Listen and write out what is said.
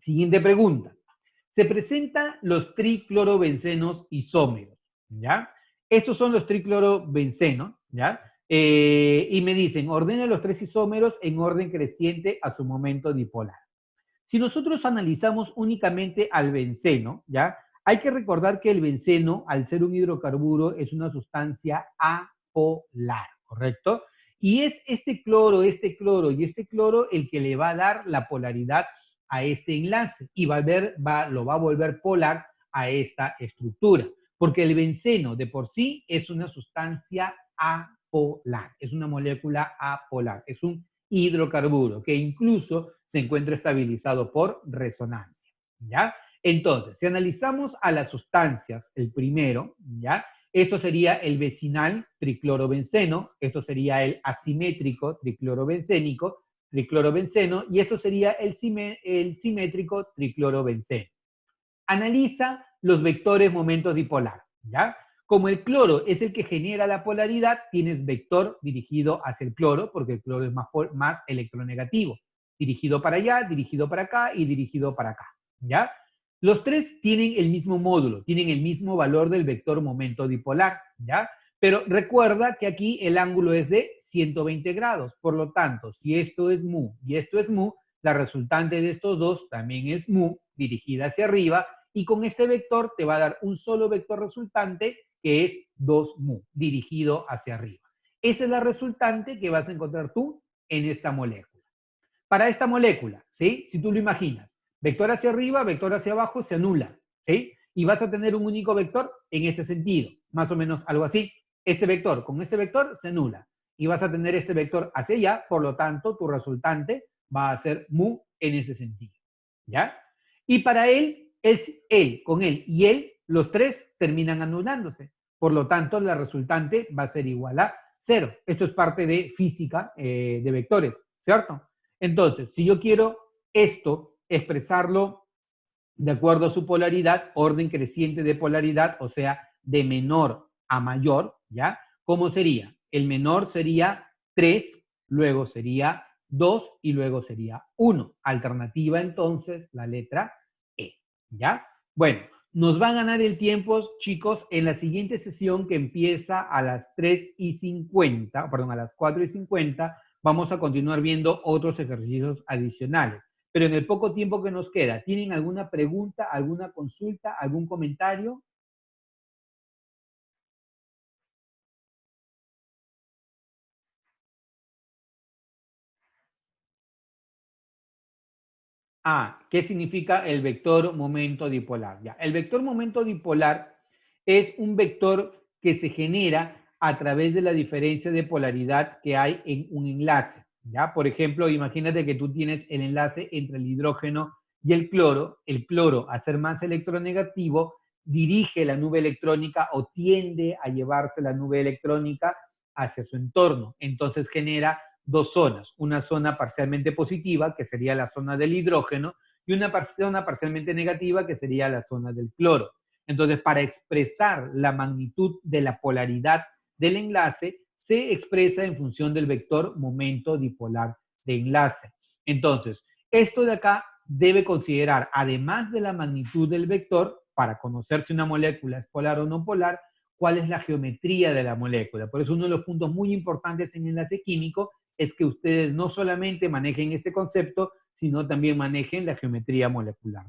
Siguiente pregunta. Se presentan los triclorobencenos isómeros, ¿ya? Estos son los triclorobencenos, ¿ya? Y me dicen, ordena los tres isómeros en orden creciente a su momento dipolar. Si nosotros analizamos únicamente al benceno, ¿ya? Hay que recordar que el benceno, al ser un hidrocarburo, es una sustancia apolar, ¿correcto? Y es este cloro y este cloro el que le va a dar la polaridad a este enlace y lo va a volver polar a esta estructura, porque el benceno de por sí es una sustancia apolar, es una molécula apolar, es un hidrocarburo que incluso se encuentra estabilizado por resonancia, ¿ya? Entonces, si analizamos a las sustancias, el primero, ¿ya? Esto sería el vecinal triclorobenceno, esto sería el asimétrico triclorobenceno, y esto sería el simétrico triclorobenceno. Analiza los vectores momentos dipolar, ¿ya? Como el cloro es el que genera la polaridad, tienes vector dirigido hacia el cloro, porque el cloro es más electronegativo, dirigido para allá, dirigido para acá y dirigido para acá, ¿ya? Los tres tienen el mismo módulo, tienen el mismo valor del vector momento dipolar, ¿ya? Pero recuerda que aquí el ángulo es de 120 grados, por lo tanto, si esto es mu y esto es mu, la resultante de estos dos también es mu, dirigida hacia arriba, y con este vector te va a dar un solo vector resultante, que es 2 mu, dirigido hacia arriba. Esa es la resultante que vas a encontrar tú en esta molécula. Para esta molécula, ¿sí? Si tú lo imaginas, vector hacia arriba, vector hacia abajo, se anula, ¿sí? Y vas a tener un único vector en este sentido, más o menos algo así. Este vector con este vector se anula. Y vas a tener este vector hacia allá, por lo tanto, tu resultante va a ser mu en ese sentido, ¿ya? Y para él, es él, con él y él, los tres terminan anulándose. Por lo tanto, la resultante va a ser igual a 0. Esto es parte de física de vectores, ¿cierto? Entonces, si yo quiero esto expresarlo de acuerdo a su polaridad, orden creciente de polaridad, o sea, de menor a mayor, ¿ya? ¿Cómo sería? El menor sería 3, luego sería 2 y luego sería 1. Alternativa, entonces, la letra E, ¿ya? Bueno, nos va a ganar el tiempo, chicos, en la siguiente sesión que empieza a las 3:50, perdón, a las 4:50, vamos a continuar viendo otros ejercicios adicionales. Pero en el poco tiempo que nos queda, ¿tienen alguna pregunta, alguna consulta, algún comentario? ¿Qué significa el vector momento dipolar? Ya, el vector momento dipolar es un vector que se genera a través de la diferencia de polaridad que hay en un enlace. ¿Ya? Por ejemplo, imagínate que tú tienes el enlace entre el hidrógeno y el cloro a ser más electronegativo, dirige la nube electrónica o tiende a llevarse la nube electrónica hacia su entorno. Entonces genera dos zonas, una zona parcialmente positiva, que sería la zona del hidrógeno, y una zona parcialmente negativa, que sería la zona del cloro. Entonces, para expresar la magnitud de la polaridad del enlace, se expresa en función del vector momento dipolar de enlace. Entonces, esto de acá debe considerar, además de la magnitud del vector, para conocer si una molécula es polar o no polar, cuál es la geometría de la molécula. Por eso uno de los puntos muy importantes en enlace químico es que ustedes no solamente manejen este concepto, sino también manejen la geometría molecular.